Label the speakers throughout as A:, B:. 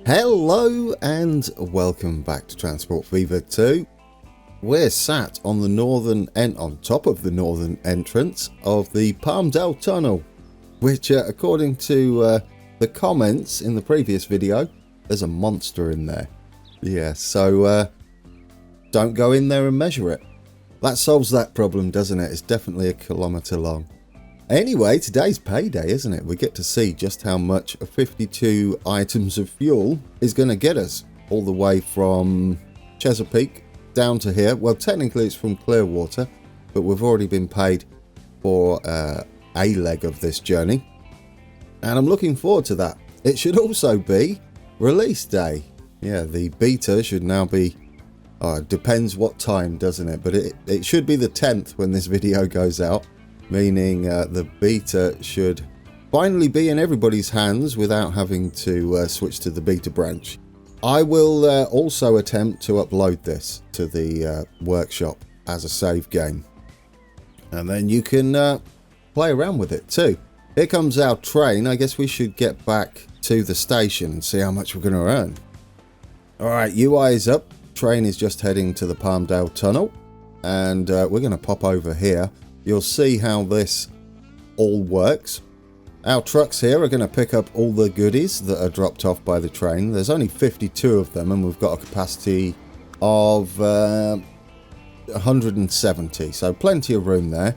A: Hello and welcome back to Transport Fever 2. We're sat on on top of the northern entrance of the Palmdale Tunnel, which according to the comments in the previous video, there's a monster in there. Yeah, so don't go in there and measure it. That solves that problem, doesn't it? It's definitely a kilometre long. Anyway, today's payday, isn't it? We get to see just how much 52 items of fuel is going to get us all the way from Chesapeake down to here. Well, technically it's from Clearwater, but we've already been paid for a leg of this journey. And I'm looking forward to that. It should also be release day. Yeah, the beta should now be, depends what time, doesn't it? But it should be the 10th when this video goes out. Meaning the beta should finally be in everybody's hands without having to switch to the beta branch. I will also attempt to upload this to the workshop as a save game. And then you can play around with it too. Here comes our train. I guess we should get back to the station and see how much we're going to earn. Alright, UI is up. Train is just heading to the Palmdale Tunnel. And we're going to pop over here. You'll see how this all works. Our trucks here are going to pick up all the goodies that are dropped off by the train. There's only 52 of them and we've got a capacity of 170, so plenty of room there.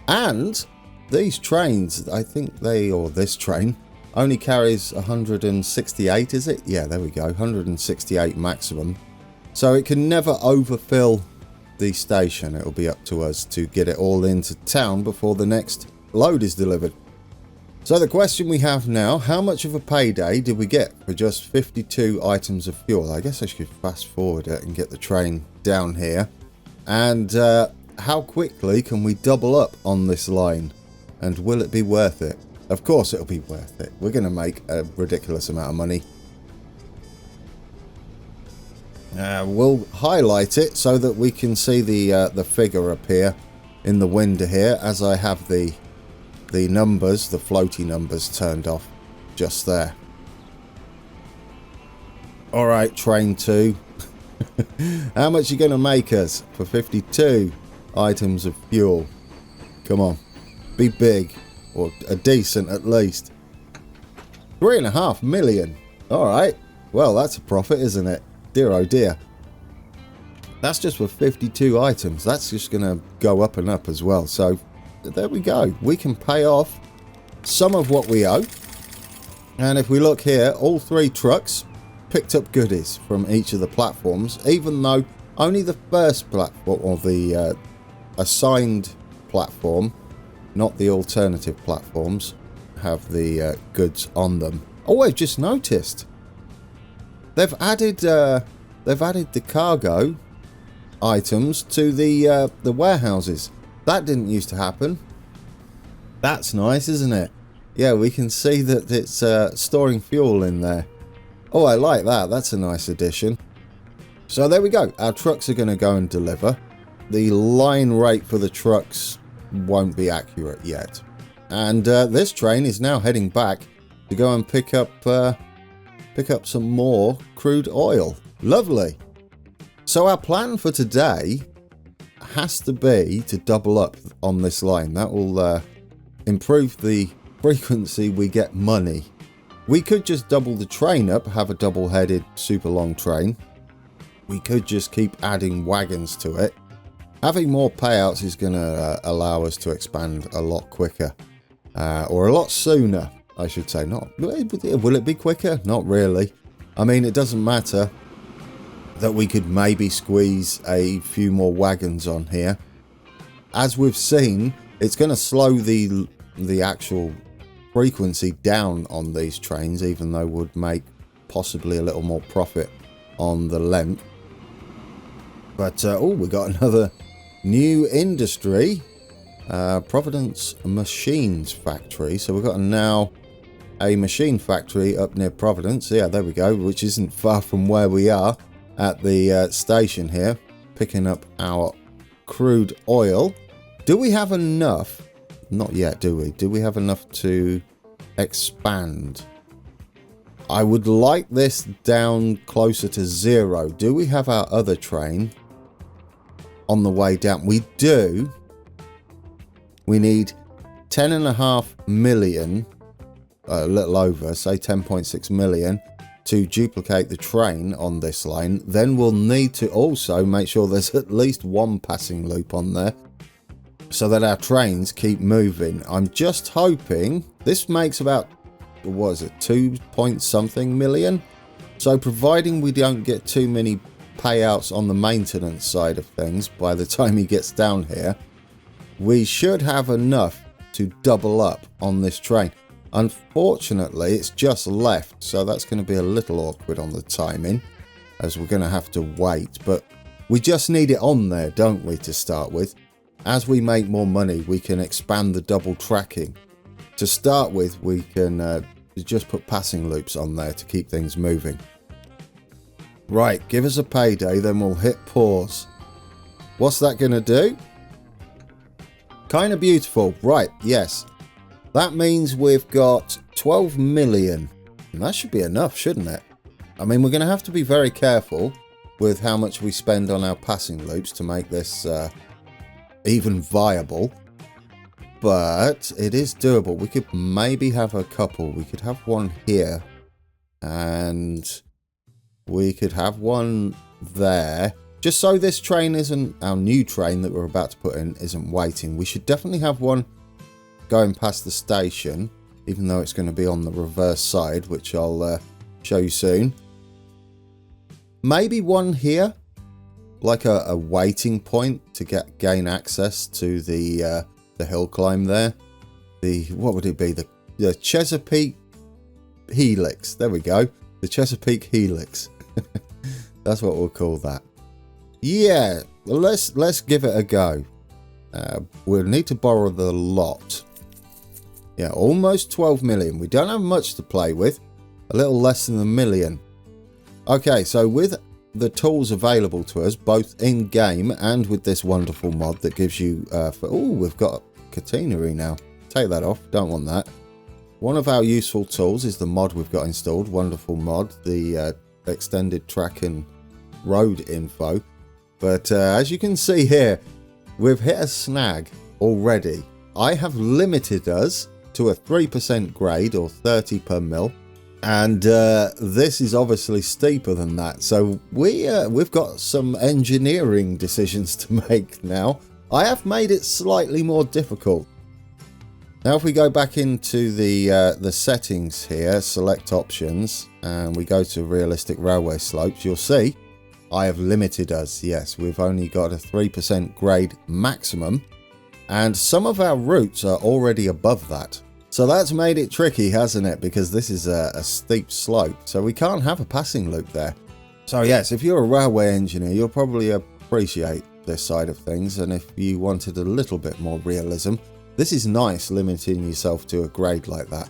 A: And these trains, this train only carries 168, is it? Yeah, there we go, 168 maximum. So it can never overfill the station. It'll be up to us to get it all into town before the next load is delivered. So the question we have now, how much of a payday did we get for just 52 items of fuel? I guess I should fast forward it and get the train down here. And how quickly can we double up on this line? And will it be worth it? Of course it'll be worth it. We're going to make a ridiculous amount of money. We'll highlight it so that we can see the figure appear in the window here, as I have the numbers, the floaty numbers turned off just there. Alright, train 2. How much are you going to make us for 52 items of fuel? Come on, be big, or a decent at least. 3.5 million. Alright, well that's a profit, isn't it? Dear oh dear. That's just for 52 items. That's just going to go up and up as well. So there we go. We can pay off some of what we owe. And if we look here, all 3 trucks picked up goodies from each of the platforms, even though only the first platform, or the assigned platform, not the alternative platforms, have the goods on them. Oh, I've just noticed. They've added the cargo items to the warehouses. That didn't used to happen. That's nice, isn't it? Yeah, we can see that it's storing fuel in there. Oh, I like that. That's a nice addition. So there we go. Our trucks are going to go and deliver. The line rate for the trucks won't be accurate yet. And this train is now heading back to go and pick up some more crude oil. Lovely. So our plan for today has to be to double up on this line. That will improve the frequency we get money. We could just double the train up, have a double-headed super long train. We could just keep adding wagons to it. Having more payouts is going to allow us to expand a lot quicker, or a lot sooner. I should say. Will it be quicker? Not really. I mean, it doesn't matter that we could maybe squeeze a few more wagons on here. As we've seen, it's going to slow the actual frequency down on these trains, even though would make possibly a little more profit on the length. But we got another new industry, Providence Machines Factory. So we've got now a machine factory up near Providence. Yeah, there we go, which isn't far from where we are at the station here, picking up our crude oil. Do we have enough? Not yet, do we? Do we have enough to expand? I would like this down closer to 0. Do we have our other train on the way down? We do. We need 10.5 million, a little over, say 10.6 million, to duplicate the train on this line. Then we'll need to also make sure there's at least one passing loop on there so that our trains keep moving. I'm just hoping this makes about, what is it, 2 point something million. So providing we don't get too many payouts on the maintenance side of things by the time he gets down here, we should have enough to double up on this train. Unfortunately, it's just left, so that's going to be a little awkward on the timing, as we're going to have to wait. But we just need it on there, don't we, to start with? As we make more money, we can expand the double tracking. To start with, we can just put passing loops on there to keep things moving. Right, give us a payday, then we'll hit pause. What's that going to do? Kind of beautiful. Right, yes. That means we've got 12 million. And that should be enough, shouldn't it? I mean, we're going to have to be very careful with how much we spend on our passing loops to make this even viable. But it is doable. We could maybe have a couple. We could have one here. And we could have one there. Just so this train isn't, our new train that we're about to put in, isn't waiting. We should definitely have one going past the station, even though it's going to be on the reverse side, which I'll show you soon. Maybe one here, like a waiting point to gain access to the hill climb there. What would it be? The Chesapeake Helix. There we go. The Chesapeake Helix. That's what we'll call that. Yeah, well, let's give it a go. We'll need to borrow the lot. Yeah, almost 12 million. We don't have much to play with. A little less than a million. Okay, so with the tools available to us, both in-game and with this wonderful mod that gives you... we've got catenary now. Take that off. Don't want that. One of our useful tools is the mod we've got installed. Wonderful mod. The extended track and road info. But as you can see here, we've hit a snag already. I have limited us to a 3% grade, or 30 per mil. And this is obviously steeper than that. So we've got some engineering decisions to make now. I have made it slightly more difficult. Now if we go back into the settings here, select options, and we go to realistic railway slopes, you'll see I have limited us. Yes, we've only got a 3% grade maximum, and some of our routes are already above that. So that's made it tricky, hasn't it? Because this is a steep slope, so we can't have a passing loop there. So yes, if you're a railway engineer, you'll probably appreciate this side of things, and if you wanted a little bit more realism, this is nice, limiting yourself to a grade like that.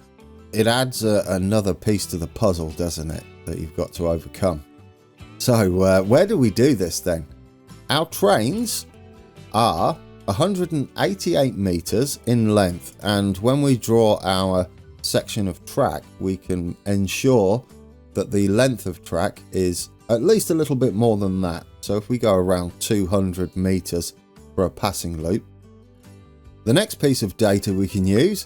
A: It adds another piece to the puzzle, doesn't it, that you've got to overcome. So where do we do this then? Our trains are 188 meters in length, and when we draw our section of track, we can ensure that the length of track is at least a little bit more than that. So if we go around 200 meters for a passing loop. The next piece of data we can use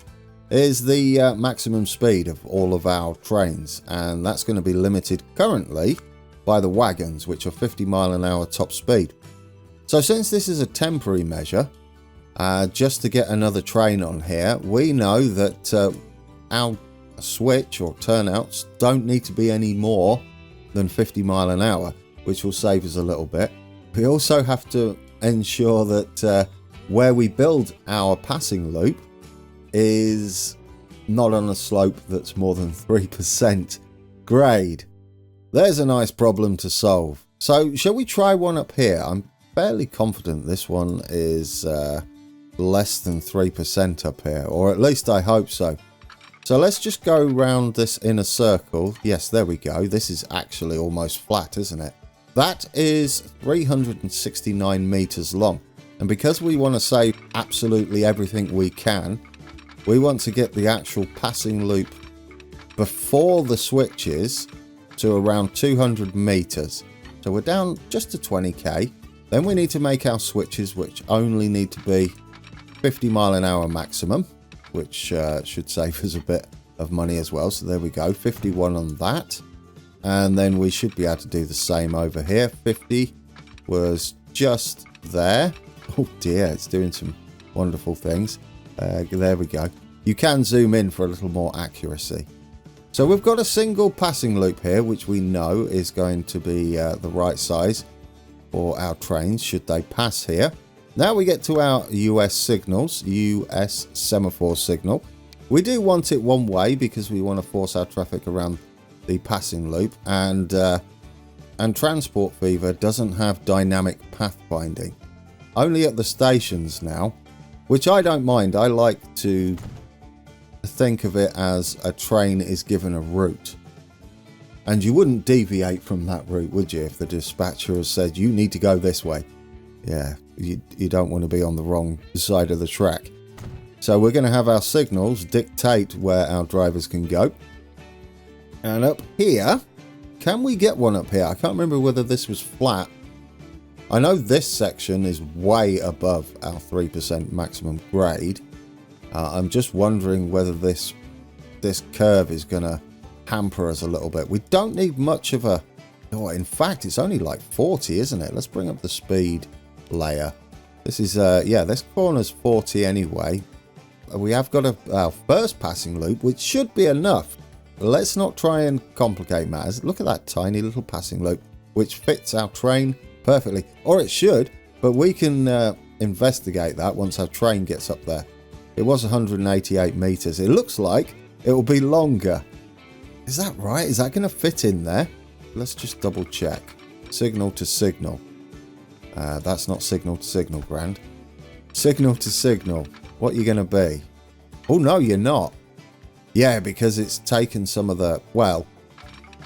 A: is the maximum speed of all of our trains, and that's going to be limited currently by the wagons, which are 50 mile an hour top speed. So since this is a temporary measure, just to get another train on here, we know that our switch or turnouts don't need to be any more than 50 mile an hour, which will save us a little bit. We also have to ensure that where we build our passing loop is not on a slope that's more than 3% grade. There's a nice problem to solve. So shall we try one up here? I'm fairly confident this one is less than 3% up here, or at least I hope so. So let's just go round this inner circle. Yes, there we go. This is actually almost flat, isn't it? That is 369 meters long. And because we want to save absolutely everything we can, we want to get the actual passing loop before the switches to around 200 meters. So we're down just to 20k. Then we need to make our switches, which only need to be 50 mile an hour maximum, which should save us a bit of money as well. So there we go, 51 on that. And then we should be able to do the same over here. 50 was just there. Oh dear, it's doing some wonderful things. There we go. You can zoom in for a little more accuracy. So we've got a single passing loop here, which we know is going to be the right size for our trains should they pass here. Now we get to our US signals, US semaphore signal. We do want it one way because we want to force our traffic around the passing loop, and Transport Fever doesn't have dynamic pathfinding. Only at the stations now, which I don't mind. I like to think of it as a train is given a route, and you wouldn't deviate from that route, would you, if the dispatcher has said you need to go this way? Yeah, you don't want to be on the wrong side of the track. So we're going to have our signals dictate where our drivers can go. And up here, can we get one up here? I can't remember whether this was flat. I know this section is way above our 3% maximum grade. I'm just wondering whether this curve is going to hamper us a little bit. We don't need much of a... Oh, in fact, it's only like 40, isn't it? Let's bring up the speed layer. This is, yeah, this corner's 40 anyway. We have got our first passing loop, which should be enough. Let's not try and complicate matters. Look at that tiny little passing loop, which fits our train perfectly. Or it should, but we can investigate that once our train gets up there. It was 188 meters. It looks like it will be longer. Is that right? Is that going to fit in there? Let's just double check. Signal to signal. That's not signal to signal, Grand. Signal to signal. What are you going to be? Oh, no, you're not. Yeah, because it's taken some of the... Well,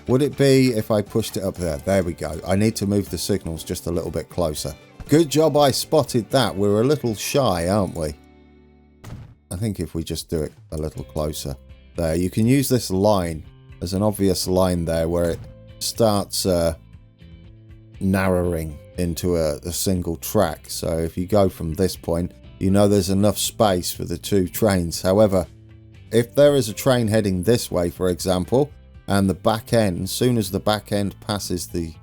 A: would it be if I pushed it up there? There we go. I need to move the signals just a little bit closer. Good job I spotted that. We're a little shy, aren't we? I think if we just do it a little closer. There, you can use this line. There's an obvious line there where it starts narrowing into a single track. So if you go from this point, you know there's enough space for the two trains. However, if there is a train heading this way, for example, and the back end, as soon as the back end passes the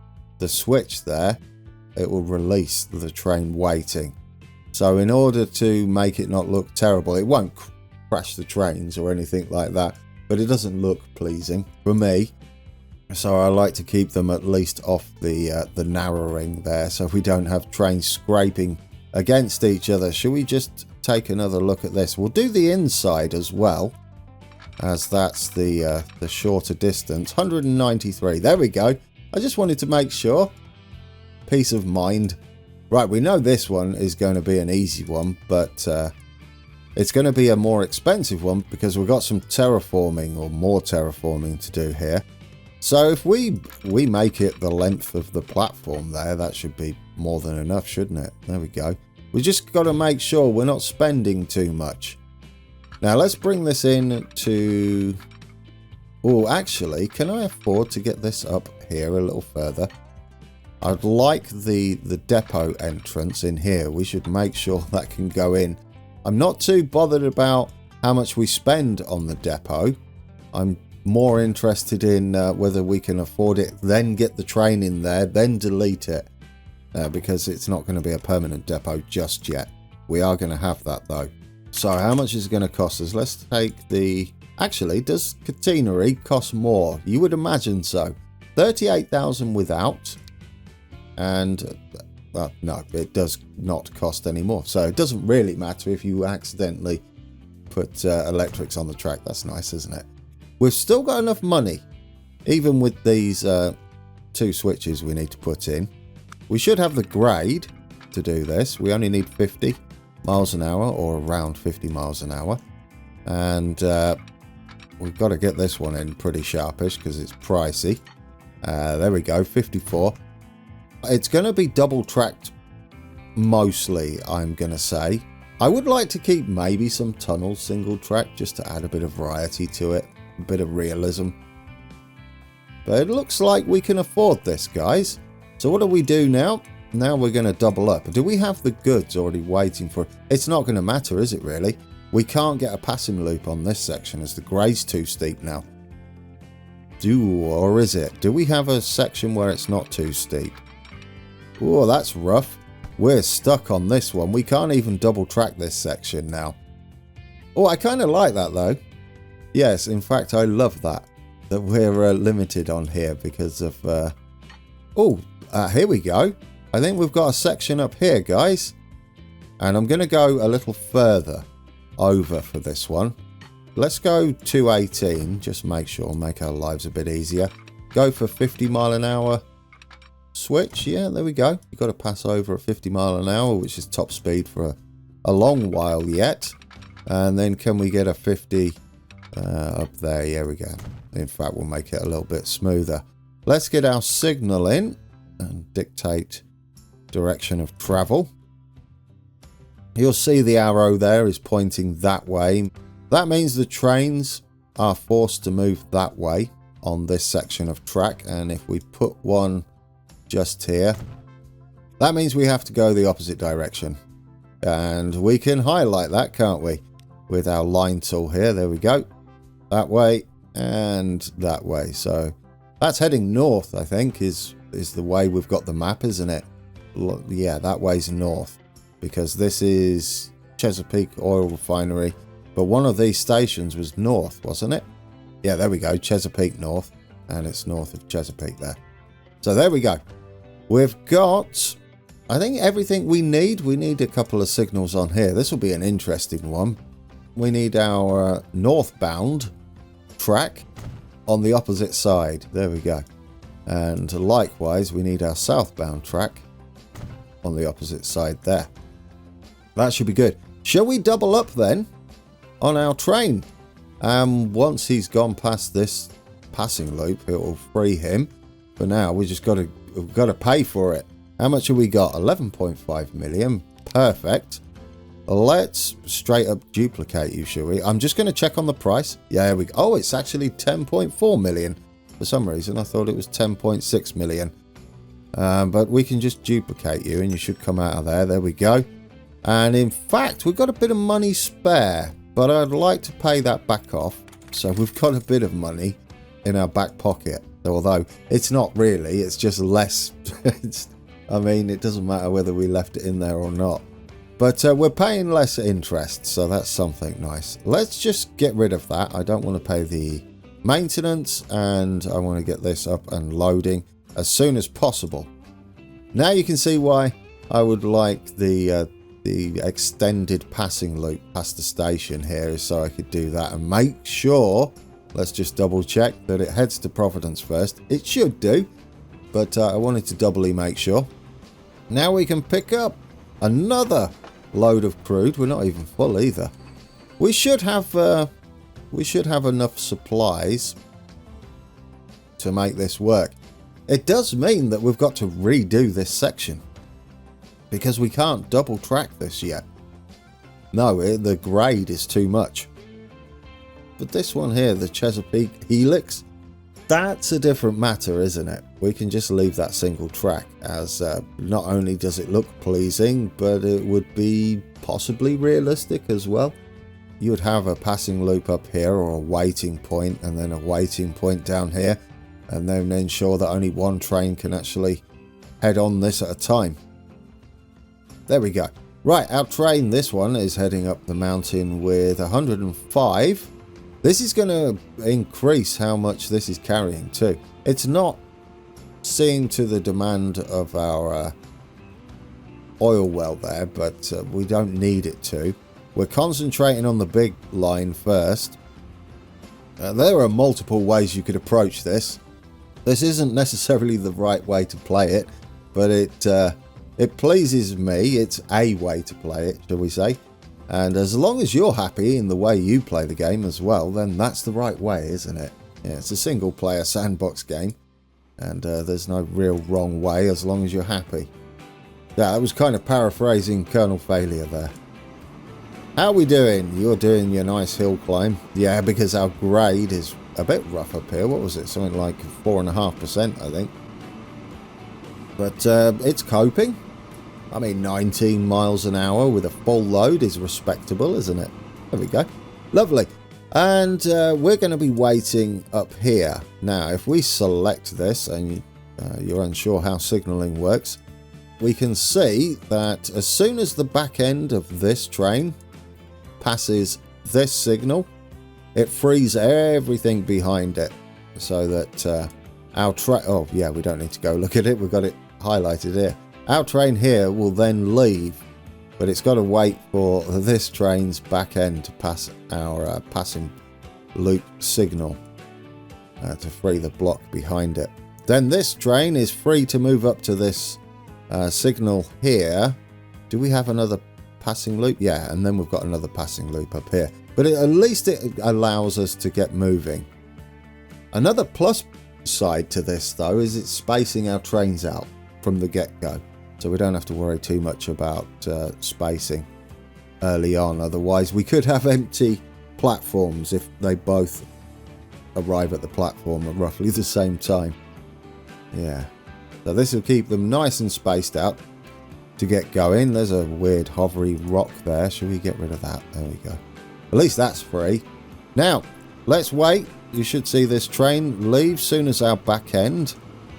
A: switch there, it will release the train waiting. So in order to make it not look terrible, it won't crash the trains or anything like that, but it doesn't look pleasing for me. So I like to keep them at least off the narrowing there, so we don't have trains scraping against each other. Should we just take another look at this? We'll do the inside as well, as that's the shorter distance. 193. There we go. I just wanted to make sure. Peace of mind. Right, we know this one is going to be an easy one, but it's going to be a more expensive one because we've got some terraforming or more terraforming to do here. So if we make it the length of the platform there, that should be more than enough, shouldn't it? There we go. We just got to make sure we're not spending too much. Now let's bring this in to... Oh, actually, can I afford to get this up here a little further? I'd like the depot entrance in here. We should make sure that can go in. I'm not too bothered about how much we spend on the depot. I'm more interested in whether we can afford it, then get the train in there, then delete it. Because it's not going to be a permanent depot just yet. We are going to have that though. So how much is it going to cost us? Let's take the... Actually, does catenary cost more? You would imagine so. 38,000 without. And no, it does not cost any more. So it doesn't really matter if you accidentally put electrics on the track. That's nice, isn't it? We've still got enough money, even with these two switches we need to put in. We should have the grade to do this. We only need 50 miles an hour or around 50 miles an hour. And we've got to get this one in pretty sharpish because it's pricey. There we go, 54. It's going to be double tracked mostly, I'm going to say. I would like to keep maybe some tunnels single track just to add a bit of variety to it. a bit of realism. But it looks like we can afford this, guys. So what do we do now? Now we're going to double up. Do we have the goods already waiting for it? It's not going to matter, is it really? We can't get a passing loop on this section as the grade's too steep now. Or is it? Do we have a section where it's not too steep? Oh, that's rough. We're stuck on this one. We can't even double track this section now. Oh, I kind of like that though. Yes, in fact, I love that we're limited on here because of... here we go. I think we've got a section up here, guys. And I'm going to go a little further over for this one. Let's go 218, just make our lives a bit easier. Go for 50 mile an hour switch. Yeah, there we go. You've got to pass over at 50 mile an hour, which is top speed for a long while yet. And then can we get a 50 up there? Here we go. In fact, we'll make it a little bit smoother. Let's get our signal in and dictate direction of travel. You'll see the arrow there is pointing that way. That means the trains are forced to move that way on this section of track. And if we put one just here, that means we have to go the opposite direction. And we can highlight that, can't we? With our line tool here. There we go. That way and that way. So that's heading north, I think, is the way we've got the map, isn't it? Yeah, that way's north. Because this is Chesapeake Oil Refinery. But one of these stations was north, wasn't it? Yeah, there we go. Chesapeake North. And it's north of Chesapeake there. So there we go. We've got, I think, everything we need. We need a couple of signals on here. This will be an interesting one. We need our northbound track on the opposite side. There we go. And likewise, we need our southbound track on the opposite side there. That should be good. Shall we double up then on our train? Once he's gone past this passing loop, it will free him. For now, we've got to pay for it. How much have we got? 11.5 million. Perfect. Let's straight up duplicate you, shall we? I'm just going to check on the price. Yeah, we go. Oh, it's actually 10.4 million. For some reason, I thought it was 10.6 million. But we can just duplicate you and you should come out of there. There we go. And in fact, we've got a bit of money spare, but I'd like to pay that back off. So we've got a bit of money in our back pocket. Although it's not really, it's just less. I mean, it doesn't matter whether we left it in there or not. But we're paying less interest, so that's something nice. Let's just get rid of that. I don't want to pay the maintenance, and I want to get this up and loading as soon as possible. Now you can see why I would like the extended passing loop past the station here, is so I could do that and make sure, let's just double check that it heads to Providence first. It should do, but I wanted to doubly make sure. Now we can pick up another load of crude. We're not even full either. We should have enough supplies to make this work. It does mean that we've got to redo this section because we can't double track this yet. No, the grade is too much. But this one here, the Chesapeake Helix, that's a different matter, isn't it? We can just leave that single track, as not only does it look pleasing, but it would be possibly realistic as well. You would have a passing loop up here, or a waiting point, and then a waiting point down here, and then ensure that only one train can actually head on this at a time. There we go. Right, our train, this one, is heading up the mountain with 105. This is going to increase how much this is carrying too. It's not seeing to the demand of our oil well there, but we don't need it to. We're concentrating on the big line first. There are multiple ways you could approach this. This isn't necessarily the right way to play it, but it pleases me. It's a way to play it, shall we say. And as long as you're happy in the way you play the game as well, then that's the right way, isn't it? Yeah, it's a single player sandbox game, and there's no real wrong way as long as you're happy. Yeah, I was kind of paraphrasing Colonel Failure there. How are we doing? You're doing your nice hill climb. Yeah, because our grade is a bit rough up here. What was it? Something like 4.5%, I think. But it's coping. I mean, 19 miles an hour with a full load is respectable, isn't it? There we go. Lovely. And we're going to be waiting up here. Now, if we select this and you're unsure how signaling works, we can see that as soon as the back end of this train passes this signal, it frees everything behind it so that our train... Oh, yeah, we don't need to go look at it. We've got it highlighted here. Our train here will then leave, but it's got to wait for this train's back end to pass our passing loop signal to free the block behind it. Then this train is free to move up to this signal here. Do we have another passing loop? Yeah, and then we've got another passing loop up here. But at least it allows us to get moving. Another plus side to this, though, is it's spacing our trains out from the get-go. So we don't have to worry too much about spacing early on. Otherwise, we could have empty platforms if they both arrive at the platform at roughly the same time. Yeah. So this will keep them nice and spaced out to get going. There's a weird hovery rock there. Should we get rid of that? There we go. At least that's free. Now, let's wait. You should see this train leave soon as our back end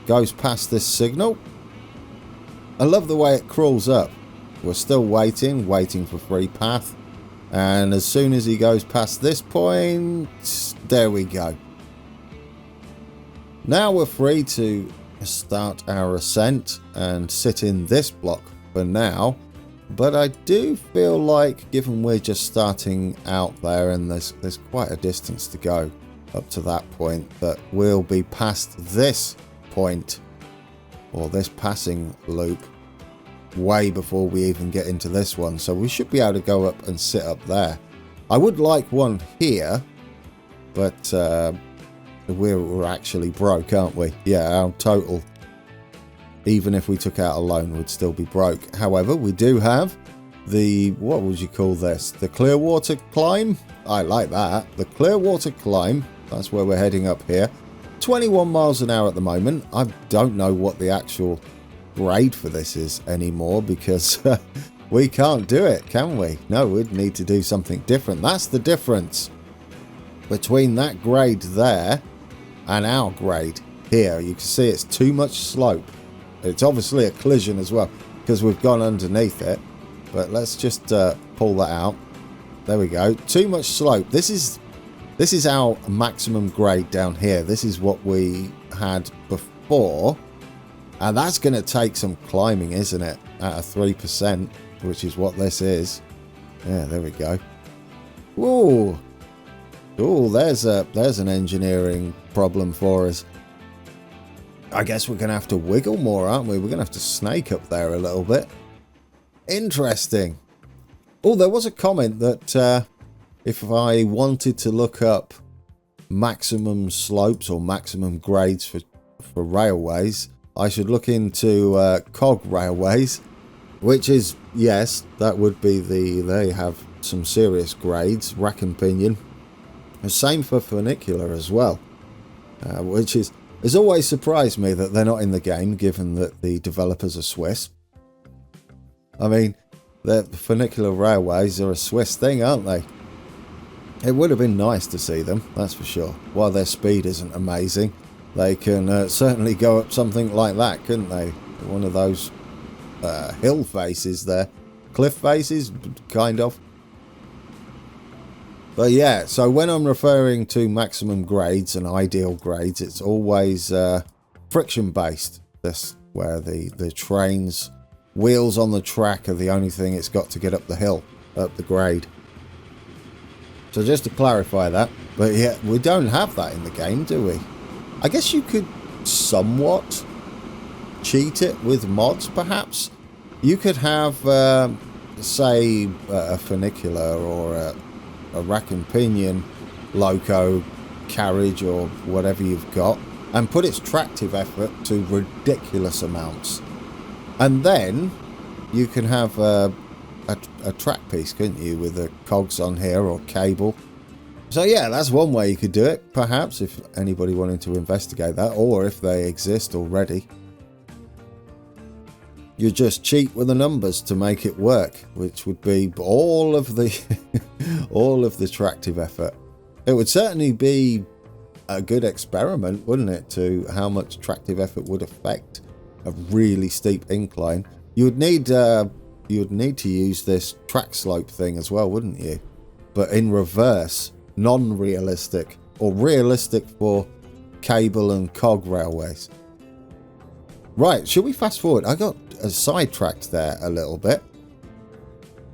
A: goes past this signal. I love the way it crawls up. We're still waiting for free path. And as soon as he goes past this point, there we go. Now we're free to start our ascent and sit in this block for now. But I do feel like, given we're just starting out there and there's quite a distance to go up to that point, that we'll be past this point, or this passing loop, way before we even get into this one. So we should be able to go up and sit up there. I would like one here, but we're actually broke, aren't we? Yeah, our total, even if we took out a loan, would still be broke. However, we do have the, what would you call this? The Clearwater climb? I like that. The Clearwater climb. That's where we're heading up here. 21 miles an hour at the moment. I don't know what the actual grade for this is anymore, because we can't do it, can we? No, we'd need to do something different. That's the difference between that grade there and our grade here. You can see it's too much slope. It's obviously a collision as well, because we've gone underneath it. But let's just pull that out. There we go. Too much slope. This is our maximum grade down here. This is what we had before. And that's going to take some climbing, isn't it? At a 3%, which is what this is. Yeah, there we go. Ooh. Ooh, there's an engineering problem for us. I guess we're going to have to wiggle more, aren't we? We're going to have to snake up there a little bit. Interesting. Oh, there was a comment that if I wanted to look up maximum slopes or maximum grades for railways, I should look into cog railways, which is, yes, that would be they have some serious grades, rack and pinion. The same for funicular as well, which has always surprised me that they're not in the game, given that the developers are Swiss. I mean, the funicular railways are a Swiss thing, aren't they? It would have been nice to see them, that's for sure. While their speed isn't amazing, they can certainly go up something like that, couldn't they? One of those hill faces there. Cliff faces, kind of. But yeah, so when I'm referring to maximum grades and ideal grades, it's always friction based. This, where the train's wheels on the track are the only thing it's got to get up the hill, up the grade. So just to clarify that. But yeah, we don't have that in the game, do we? I guess you could somewhat cheat it with mods, perhaps. You could have, say, a funicular or a rack and pinion loco carriage or whatever you've got, and put its tractive effort to ridiculous amounts. And then you can have a track piece, couldn't you, with the cogs on here or cable. So yeah, that's one way you could do it, perhaps, if anybody wanted to investigate that, or if they exist already. You just cheat with the numbers to make it work, which would be all of the all of the tractive effort. It would certainly be a good experiment, wouldn't it, to how much tractive effort would affect a really steep incline. You would need to use this track slope thing as well, wouldn't you? But in reverse, non-realistic, or realistic for cable and cog railways. Right, should we fast forward? I got sidetracked there a little bit.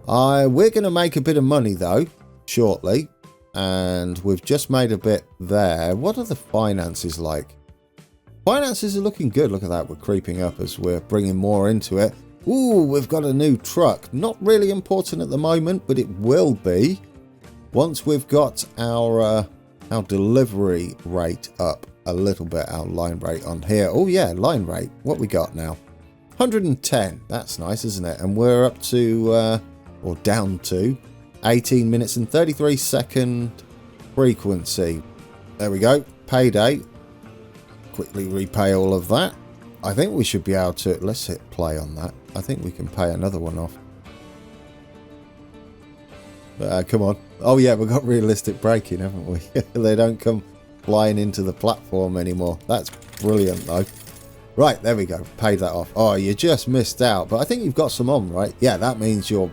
A: We're going to make a bit of money though shortly, and we've just made a bit there. What are the finances like? Finances are looking good. Look at that, we're creeping up as we're bringing more into it. Ooh, we've got a new truck. Not really important at the moment, but it will be once we've got our delivery rate up a little bit, our line rate on here. Oh yeah, line rate. What we got now? 110. That's nice, isn't it? And we're up to, or down to, 18 minutes and 33 second frequency. There we go. Payday. Quickly repay all of that. I think we should be able to, let's hit play on that. I think we can pay another one off. Come on. Oh yeah, we've got realistic braking, haven't we? They don't come flying into the platform anymore. That's brilliant though. Right, there we go. Paid that off. Oh, you just missed out. But I think you've got some on, right? Yeah, that means your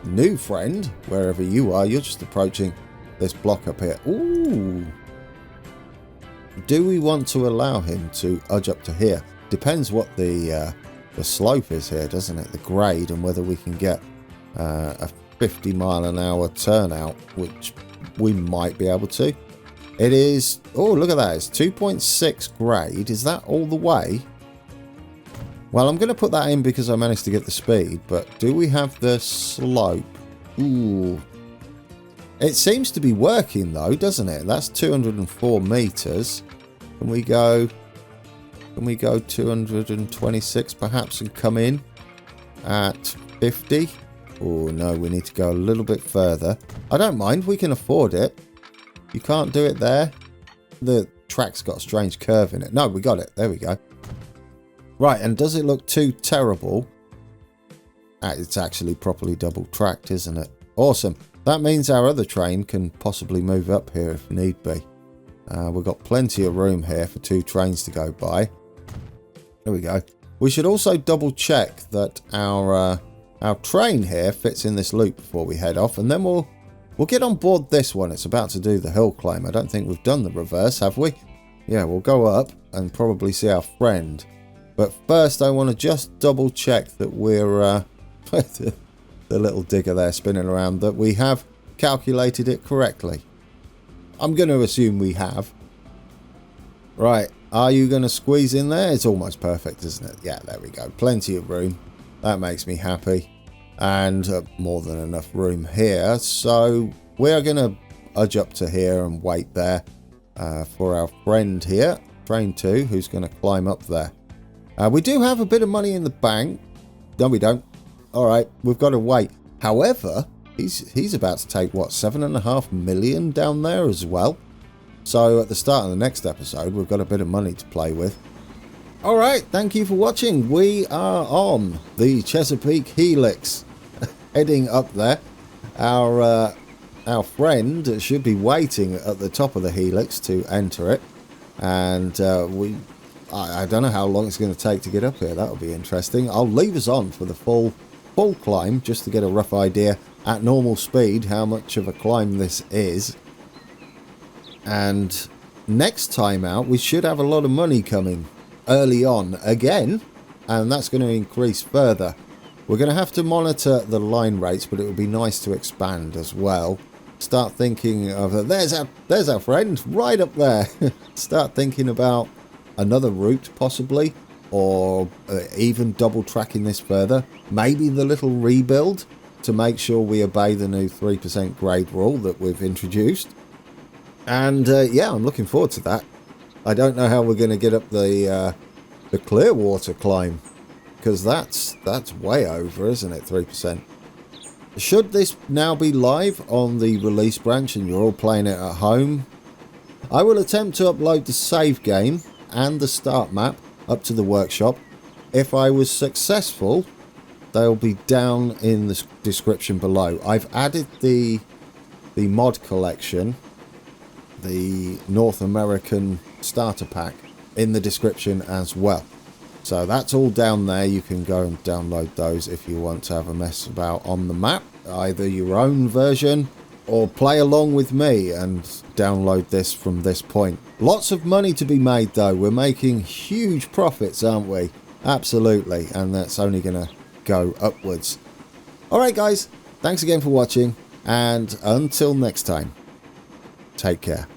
A: new friend, wherever you are, you're just approaching this block up here. Ooh. Do we want to allow him to edge up to here? Depends what the slope is here, doesn't it? The grade, and whether we can get a 50-mile-an-hour turnout, which we might be able to. It is, oh, look at that. It's 2.6 grade. Is that all the way? Well, I'm going to put that in because I managed to get the speed, but do we have the slope? Ooh. It seems to be working though, doesn't it? That's 204 meters. Can we go 226 perhaps and come in at 50? Oh no, we need to go a little bit further. I don't mind, we can afford it. You can't do it there. The track's got a strange curve in it. No, we got it. There we go. Right, and does it look too terrible? It's actually properly double tracked, isn't it? Awesome. That means our other train can possibly move up here if need be. We've got plenty of room here for two trains to go by. There we go. We should also double check that our train here fits in this loop before we head off, and then we'll get on board this one. It's about to do the hill climb. I don't think we've done the reverse, have we? Yeah, we'll go up and probably see our friend. But first, I want to just double check that we're the little digger there spinning around, that we have calculated it correctly. I'm going to assume we have. Right, are you going to squeeze in there? It's almost perfect, isn't it? Yeah, there we go. Plenty of room. That makes me happy. And more than enough room here. So we're going to edge up to here and wait there for our friend here, train 2, who's going to climb up there. We do have a bit of money in the bank. No, we don't. All right, we've got to wait. However, he's about to take, what, 7.5 million down there as well? So at the start of the next episode, we've got a bit of money to play with. All right, thank you for watching. We are on the Chesapeake Helix, heading up there. Our friend should be waiting at the top of the Helix to enter it. And I don't know how long it's going to take to get up here. That'll be interesting. I'll leave us on for the full climb, just to get a rough idea at normal speed how much of a climb this is. And next time out, we should have a lot of money coming early on again, and that's going to increase further. We're going to have to monitor the line rates, but it would be nice to expand as well. Start thinking of there's our friend right up there. Start thinking about another route possibly, or even double tracking this further. Maybe the little rebuild to make sure we obey the new 3% grade rule that we've introduced. And yeah, I'm looking forward to that. I don't know how we're going to get up the Clearwater climb, because that's way over, isn't it? 3%. should this now be live on the release branch and you're all playing it at home, I will attempt to upload the save game and the start map up to the workshop. If I was successful, they'll be down in the description below. I've added the mod collection, the North American starter pack, in the description as well. So that's all down there. You can go and download those if you want to have a mess about on the map, either your own version or play along with me and download this from this point. Lots of money to be made though. We're making huge profits, aren't we? Absolutely, and that's only going to go upwards. Alright guys, thanks again for watching, and until next time, take care.